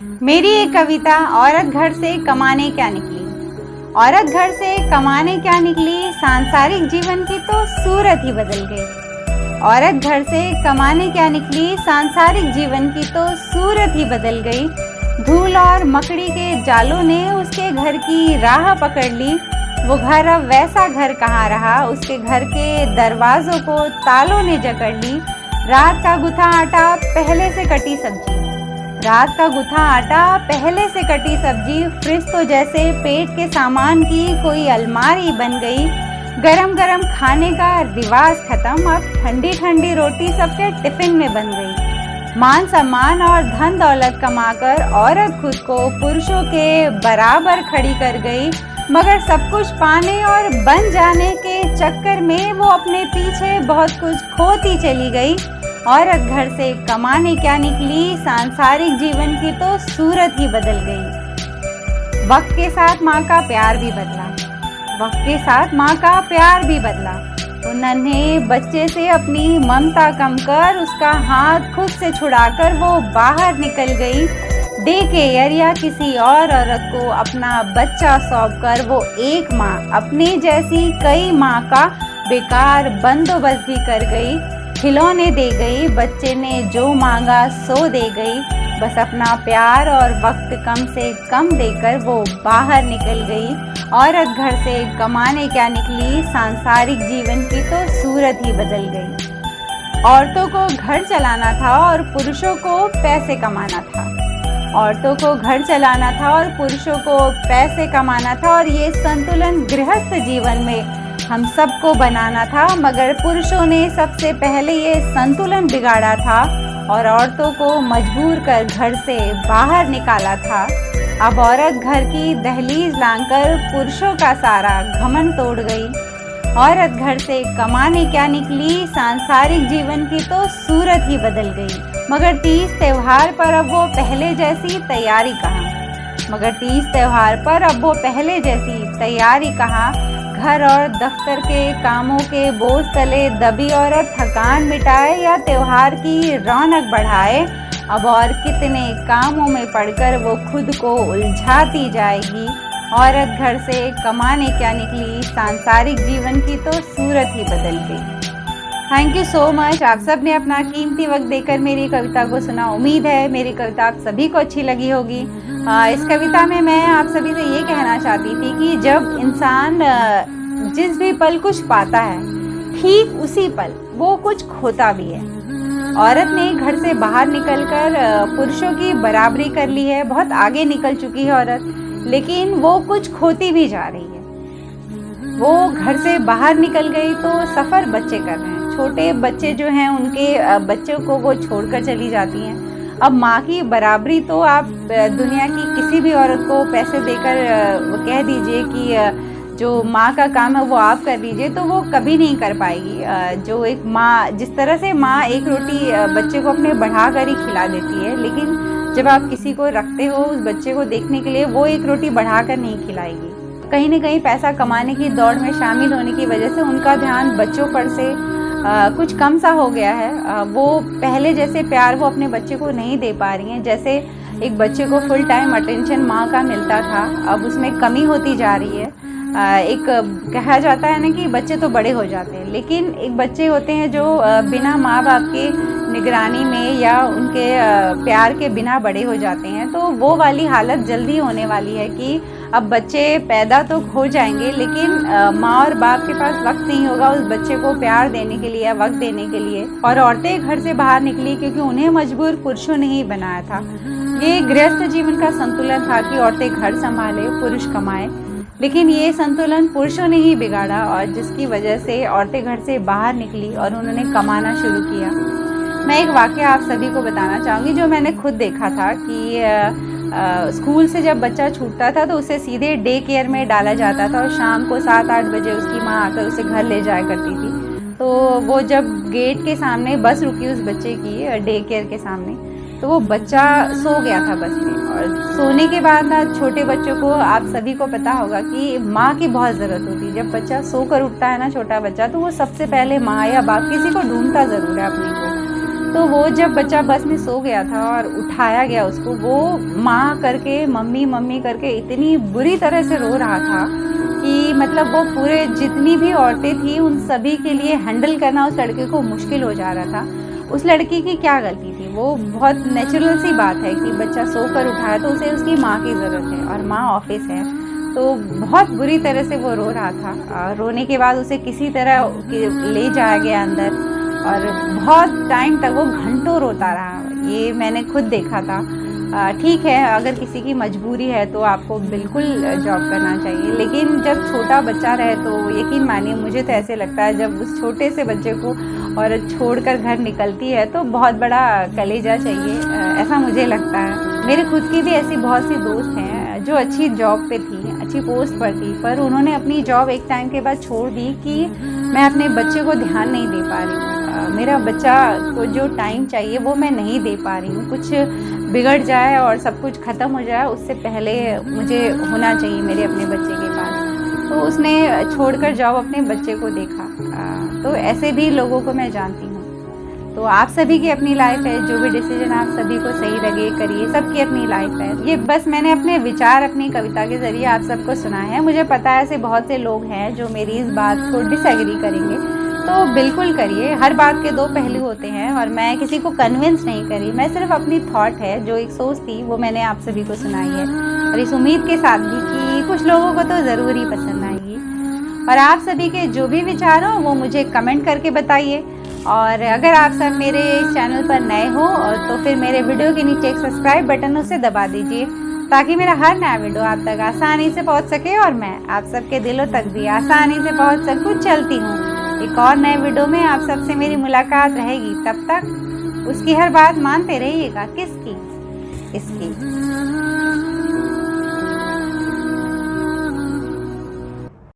मेरी एक कविता, औरत घर से कमाने क्या निकली। औरत घर से कमाने क्या निकली, सांसारिक जीवन की तो सूरत ही बदल गई। औरत घर से कमाने क्या निकली, सांसारिक जीवन की तो सूरत ही बदल गई। धूल और मकड़ी के जालों ने उसके घर की राह पकड़ ली। वो घर अब वैसा घर कहाँ रहा, उसके घर के दरवाजों को तालों ने जकड़ ली। रात का गुथा आटा पहले से कटी सब्जी, रात का गुथा आटा पहले से कटी सब्जी, फ्रिज तो जैसे पेट के सामान की कोई अलमारी बन गई। गरम गरम खाने का रिवाज खत्म, अब ठंडी ठंडी रोटी सबके टिफिन में बन गई। मान सम्मान और धन दौलत कमाकर औरत खुद को पुरुषों के बराबर खड़ी कर गई, मगर सब कुछ पाने और बन जाने के चक्कर में वो अपने पीछे बहुत कुछ खोती चली गई। औरत घर से कमाने क्या निकली, सांसारिक जीवन की तो सूरत ही बदल गई। वक्त के साथ माँ का प्यार भी बदला, वक्त के साथ माँ का प्यार भी बदला। तो नन्हे बच्चे से अपनी ममता कम कर उसका हाथ खुद से छुड़ाकर वो बाहर निकल गई। डे केयर या किसी और औरत को अपना बच्चा सौंपकर वो एक माँ अपने जैसी कई माँ का बेकार बंदोबस्त भी कर गई। खिलौने दे गई, बच्चे ने जो मांगा सो दे गई। बस अपना प्यार और वक्त कम से कम देकर वो बाहर निकल गई। औरत घर से कमाने क्या निकली, सांसारिक जीवन की तो सूरत ही बदल गई। औरतों को घर चलाना था और पुरुषों को पैसे कमाना था। औरतों को घर चलाना था और पुरुषों को पैसे कमाना था, और ये संतुलन गृहस्थ जीवन में हम सबको बनाना था। मगर पुरुषों ने सबसे पहले ये संतुलन बिगाड़ा था और औरतों को मजबूर कर घर से बाहर निकाला था। अब औरत घर की दहलीज लांघकर पुरुषों का सारा घमंड तोड़ गई। औरत घर से कमाने क्या निकली, सांसारिक जीवन की तो सूरत ही बदल गई। मगर तीज त्योहार पर अब वो पहले जैसी तैयारी कहाँ, मगर तीज त्योहार पर अब वो पहले जैसी तैयारी कहाँ। घर और दफ्तर के कामों के बोझ तले दबी औरत थकान मिटाए या त्योहार की रौनक बढ़ाए। अब और कितने कामों में पड़कर वो खुद को उलझाती जाएगी। औरत घर से कमाने क्या निकली, सांसारिक जीवन की तो सूरत ही बदल गई। Thank you so much. आप सब ने अपना कीमती वक्त देकर मेरी कविता को सुना। उम्मीद है मेरी कविता आप सभी को अच्छी लगी होगी। इस कविता में मैं आप सभी से ये कहना चाहती थी कि जब इंसान जिस भी पल कुछ पाता है, ठीक उसी पल वो कुछ खोता भी है। औरत ने घर से बाहर निकलकर पुरुषों की बराबरी कर ली है, बहुत आगे निकल चुकी है औरत, लेकिन वो कुछ खोती भी जा रही है। वो घर से बाहर निकल गई तो सफ़र बच्चे कर रहे हैं। छोटे बच्चे जो हैं उनके बच्चों को वो छोड़कर चली जाती हैं। अब माँ की बराबरी तो आप दुनिया की किसी भी औरत को पैसे देकर कह दीजिए कि जो माँ का काम है वो आप कर लीजिए, तो वो कभी नहीं कर पाएगी। जो एक माँ, जिस तरह से माँ एक रोटी बच्चे को अपने बढ़ा कर ही खिला देती है, लेकिन जब आप किसी को रखते हो उस बच्चे को देखने के लिए, वो एक रोटी बढ़ा कर नहीं खिलाएगी। कहीं ना कहीं पैसा कमाने की दौड़ में शामिल होने की वजह से उनका ध्यान बच्चों पर से कुछ कम सा हो गया है। वो पहले जैसे प्यार वो अपने बच्चे को नहीं दे पा रही हैं। जैसे एक बच्चे को फुल टाइम अटेंशन माँ का मिलता था, अब उसमें कमी होती जा रही है। एक कहा जाता है ना कि बच्चे तो बड़े हो जाते हैं, लेकिन एक बच्चे होते हैं जो बिना माँ बाप के निगरानी में या उनके प्यार के बिना बड़े हो जाते हैं। तो वो वाली हालत जल्दी होने वाली है कि अब बच्चे पैदा तो हो जाएंगे, लेकिन माँ और बाप के पास वक्त नहीं होगा उस बच्चे को प्यार देने के लिए या वक्त देने के लिए। और औरतें घर से बाहर निकली क्योंकि उन्हें मजबूर पुरुषों ने ही बनाया था। ये गृहस्थ जीवन का संतुलन था कि औरतें घर संभाले, पुरुष कमाए, लेकिन ये संतुलन पुरुषों ने ही बिगाड़ा, और जिसकी वजह से औरतें घर से बाहर निकली और उन्होंने कमाना शुरू किया। मैं एक वाक़या आप सभी को बताना चाहूँगी जो मैंने खुद देखा था कि स्कूल से जब बच्चा छूटता था तो उसे सीधे डे केयर में डाला जाता था, और शाम को 7-8 बजे उसकी माँ आकर उसे घर ले जाया करती थी। तो वो जब गेट के सामने बस रुकी उस बच्चे की, डे केयर के सामने, तो वो बच्चा सो गया था बस में। और सोने के बाद ना छोटे बच्चों को, आप सभी को पता होगा कि माँ की बहुत ज़रूरत होती है। जब बच्चा सोकर उठता है ना, छोटा बच्चा, तो वो सबसे पहले माँ या बाप किसी को ढूंढता ज़रूर है अपने को। तो वो जब बच्चा बस में सो गया था और उठाया गया उसको, वो माँ करके मम्मी मम्मी करके इतनी बुरी तरह से रो रहा था कि मतलब वो पूरे जितनी भी औरतें थी उन सभी के लिए हैंडल करना उस लड़के को मुश्किल हो जा रहा था। उस लड़की की क्या गलती थी? वो बहुत नेचुरल सी बात है कि बच्चा सोकर उठाया तो उसे उसकी माँ की ज़रूरत है और माँ ऑफिस है। तो बहुत बुरी तरह से वो रो रहा था। रोने के बाद उसे किसी तरह ले जाया गया अंदर और बहुत टाइम तक वो घंटों रोता रहा। ये मैंने खुद देखा था। ठीक है, अगर किसी की मजबूरी है तो आपको बिल्कुल जॉब करना चाहिए, लेकिन जब छोटा बच्चा रहे तो यकीन मानिए, मुझे तो ऐसे लगता है जब उस छोटे से बच्चे को औरत छोड़कर घर निकलती है तो बहुत बड़ा कलेजा चाहिए, ऐसा मुझे लगता है। मेरे खुद की भी ऐसी बहुत सी दोस्त हैं जो अच्छी जॉब पे थी, अच्छी पोस्ट पर थी, पर उन्होंने अपनी जॉब एक टाइम के बाद छोड़ दी कि मैं अपने बच्चे को ध्यान नहीं दे पा रही हूँ, मेरा बच्चा को जो टाइम चाहिए वो मैं नहीं दे पा रही हूँ, कुछ बिगड़ जाए और सब कुछ ख़त्म हो जाए उससे पहले मुझे होना चाहिए मेरे अपने बच्चे के पास। तो उसने छोड़कर जॉब अपने बच्चे को देखा। तो ऐसे भी लोगों को मैं जानती हूँ। तो आप सभी की अपनी लाइफ है, जो भी डिसीजन आप सभी को सही लगे करिए, सबकी अपनी लाइफ है। ये बस मैंने अपने विचार अपनी कविता के ज़रिए आप सबको सुनाए हैं। मुझे पता है ऐसे बहुत से लोग हैं जो मेरी इस बात को डिसएग्री करेंगे, तो बिल्कुल करिए। हर बात के दो पहलू होते हैं और मैं किसी को कन्विंस नहीं करी, मैं सिर्फ अपनी थॉट है, जो एक सोच थी वो मैंने आप सभी को सुनाई है और इस उम्मीद के साथ भी कि कुछ लोगों को तो ज़रूर ही पसंद आएगी। और आप सभी के जो भी विचार हो वो मुझे कमेंट करके बताइए। और अगर आप सब मेरे चैनल पर नए हो तो फिर मेरे वीडियो के नीचे एक सब्सक्राइब बटन उसे दबा दीजिए, ताकि मेरा हर नया वीडियो आप तक आसानी से पहुंच सके और मैं आप सबके दिलों तक भी आसानी से पहुंच सकूं। चलती हूँ, एक और नए वीडियो में आप सबसे मेरी मुलाकात रहेगी। तब तक उसकी हर बात मानते रहिएगा। किसकी? इसकी।